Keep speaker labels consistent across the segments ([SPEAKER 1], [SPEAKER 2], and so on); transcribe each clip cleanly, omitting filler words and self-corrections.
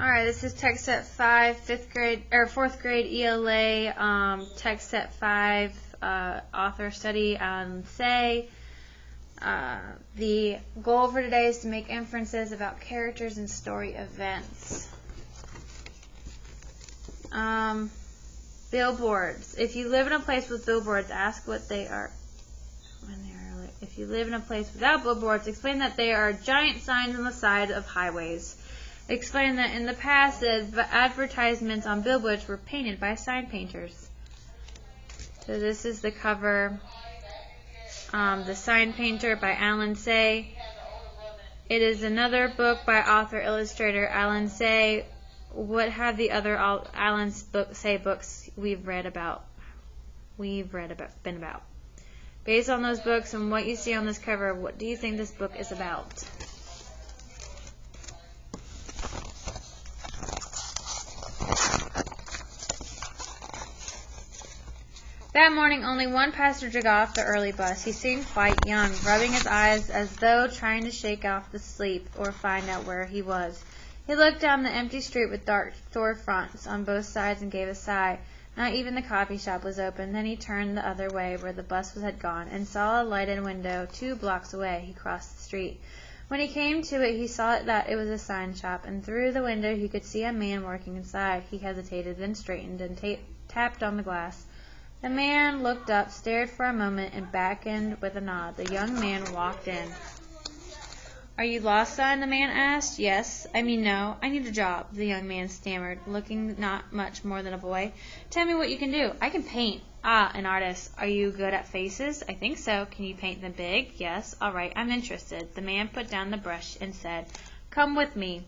[SPEAKER 1] Alright, this is Text Set 5, 4th grade ELA, Text Set 5, author study on Say. The goal for today is to make inferences about characters and story events. Billboards. If you live in a place with billboards, ask what they are. If you live in a place without billboards, explain that they are giant signs on the side of highways. Explain that in the past, the advertisements on billboards were painted by sign painters. So this is the cover. The Sign Painter by Alan Say. It is another book by author-illustrator Alan Say. What have the other Alan Say books we've read about been about? Based on those books and what you see on this cover, what do you think this book is about? That morning, only one passenger got off the early bus. He seemed quite young, rubbing his eyes as though trying to shake off the sleep or find out where he was. He looked down the empty street with dark storefronts on both sides and gave a sigh. Not even the coffee shop was open. Then he turned the other way where the bus had gone and saw a lighted window 2 blocks away. He crossed the street. When he came to it, he saw that it was a sign shop, and through the window he could see a man working inside. He hesitated, then straightened and tapped on the glass. The man looked up, stared for a moment, and beckoned with a nod. The young man walked in. "Are you lost, son?" the man asked. "Yes. No. I need a job," the young man stammered, looking not much more than a boy. "Tell me what you can do." "I can paint." "Ah, an artist. Are you good at faces?" "I think so." "Can you paint them big?" "Yes." "All right, I'm interested." The man put down the brush and said, "Come with me."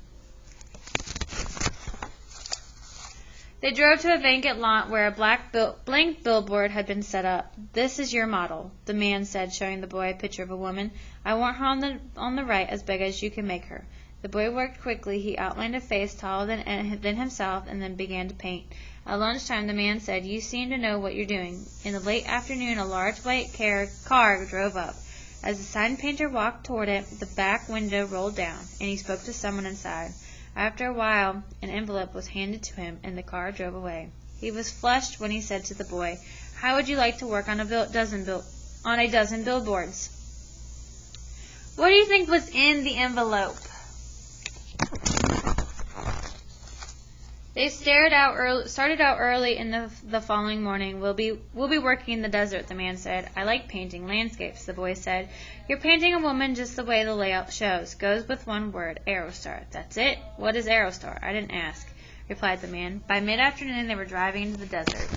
[SPEAKER 1] They drove to a vacant lot where a blank billboard had been set up. "This is your model," the man said, showing the boy a picture of a woman. "I want her on the right as big as you can make her." The boy worked quickly. He outlined a face taller than himself and then began to paint. At lunchtime, the man said, "You seem to know what you're doing." In the late afternoon, a large white car drove up. As the sign painter walked toward it, the back window rolled down, and he spoke to someone inside. After a while, an envelope was handed to him, and the car drove away. He was flushed when he said to the boy, "How would you like to work on a dozen billboards?" What do you think was in the envelope? They started out early in the following morning. We'll be working in the desert," the man said. "I like painting landscapes," the boy said. "You're painting a woman just the way the layout shows. Goes with one word, Aerostar." "That's it? What is Aerostar?" "I didn't ask," replied the man. By mid-afternoon, they were driving into the desert.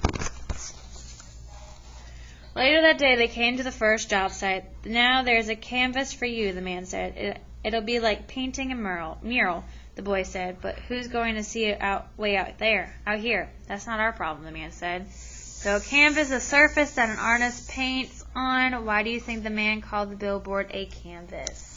[SPEAKER 1] Later that day, they came to the first job site. "Now there's a canvas for you," the man said. It'll be like painting a mural, the boy said. "But who's going to see it way out here?" "That's not our problem," the man said. So a canvas, a surface that an artist paints on. Why do you think the man called the billboard a canvas?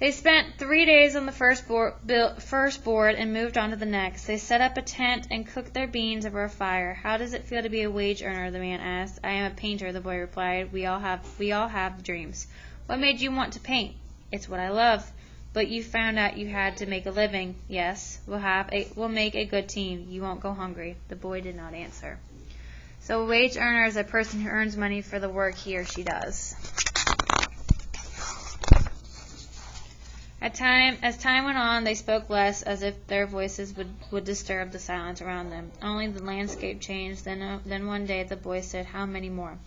[SPEAKER 1] They spent 3 days on the first board and moved on to the next. They set up a tent and cooked their beans over a fire. "How does it feel to be a wage earner?" the man asked. "I am a painter," the boy replied. We all have dreams." "What made you want to paint?" "It's what I love." "But you found out you had to make a living." "Yes. We'll make a good team. You won't go hungry." The boy did not answer. So a wage earner is a person who earns money for the work he or she does. As time went on, they spoke less, as if their voices would disturb the silence around them. Only the landscape changed. Then one day the boy said, "How many more?"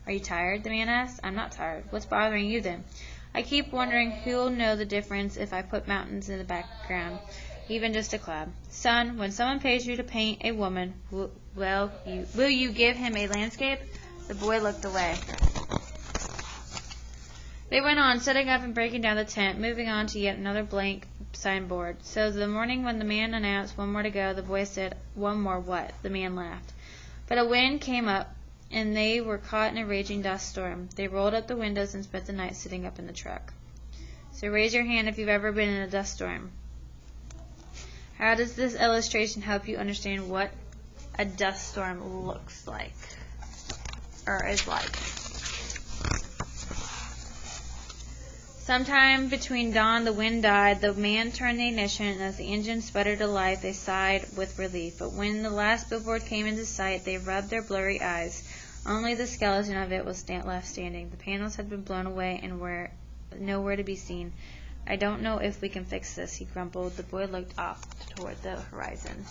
[SPEAKER 1] "Are you tired?" the man asked. "I'm not tired." "What's bothering you then?" "I keep wondering who'll know the difference if I put mountains in the background, even just a cloud." "Son, when someone pays you to paint a woman, will you give him a landscape?" The boy looked away. They went on, setting up and breaking down the tent, moving on to yet another blank signboard. So the morning when the man announced one more to go, the boy said, "One more what?" The man laughed. But a wind came up, and they were caught in a raging dust storm. They rolled up the windows and spent the night sitting up in the truck. So raise your hand if you've ever been in a dust storm. How does this illustration help you understand what a dust storm looks like, or is like? Sometime between dawn, the wind died. The man turned the ignition, and as the engine sputtered to life, they sighed with relief. But when the last billboard came into sight, they rubbed their blurry eyes. Only the skeleton of it was left standing. The panels had been blown away and were nowhere to be seen. I don't know if we can fix this, he grumbled. The boy looked off toward the horizon.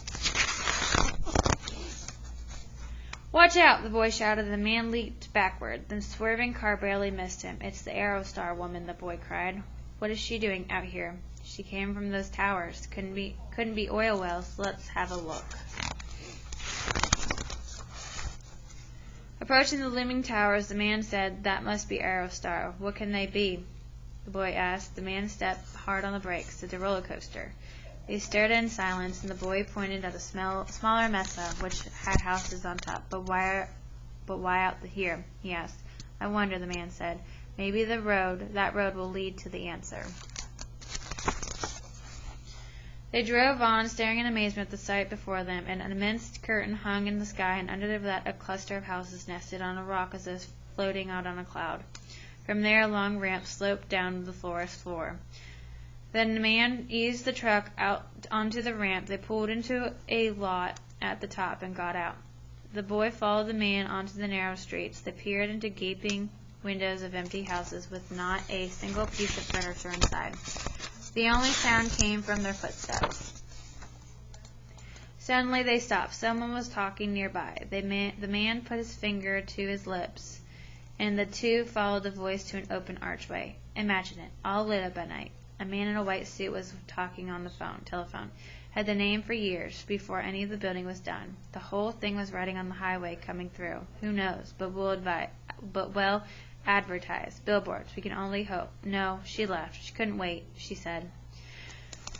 [SPEAKER 1] Watch out, the boy shouted. The man leaped backward. The swerving car barely missed him. It's the Aerostar woman, the boy cried. What is she doing out here? She came from those towers. Couldn't be oil wells. Let's have a look. Approaching the looming towers, the man said, That must be Aerostar. What can they be? The boy asked. The man stepped hard on the brakes. It's a roller coaster. They stared in silence, and the boy pointed at a smaller mesa, which had houses on top. But why out here? He asked. I wonder, the man said. Maybe that road will lead to the answer. They drove on, staring in amazement at the sight before them. An immense curtain hung in the sky, and under that a cluster of houses nested on a rock as if floating out on a cloud. From there a long ramp sloped down to the forest floor. Then the man eased the truck out onto the ramp. They pulled into a lot at the top and got out. The boy followed the man onto the narrow streets. They peered into gaping windows of empty houses with not a single piece of furniture inside. The only sound came from their footsteps. Suddenly they stopped. Someone was talking nearby. The man put his finger to his lips, and the two followed the voice to an open archway. Imagine it, all lit up at night. A man in a white suit was talking on the telephone. Had the name for years, before any of the building was done. The whole thing was riding on the highway coming through. Who knows? But well advertised. Billboards. We can only hope. No, she left. She couldn't wait, she said.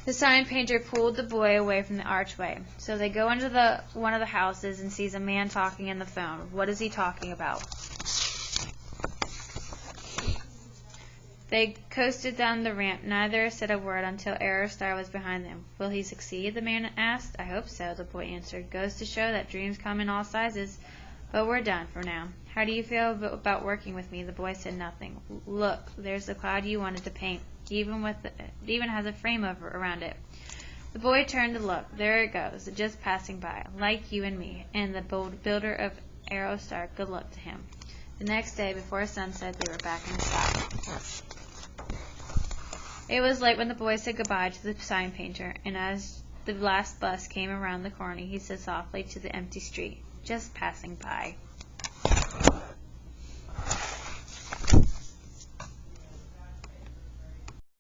[SPEAKER 1] The sign painter pulled the boy away from the archway. So they go into one of the houses and sees a man talking in the phone. What is he talking about? They coasted down the ramp. Neither said a word until Aerostar was behind them. Will he succeed? The man asked. I hope so, the boy answered. Goes to show that dreams come in all sizes. But we're done for now. How do you feel about working with me? The boy said nothing. Look, there's the cloud you wanted to paint. It even has a frame around it. The boy turned to look. There it goes, just passing by, like you and me, and the builder of Aerostar. Good luck to him. The next day, before sunset, they were back in the sky. It was late when the boy said goodbye to the sign painter, and as the last bus came around the corner, he said softly to the empty street, just passing by.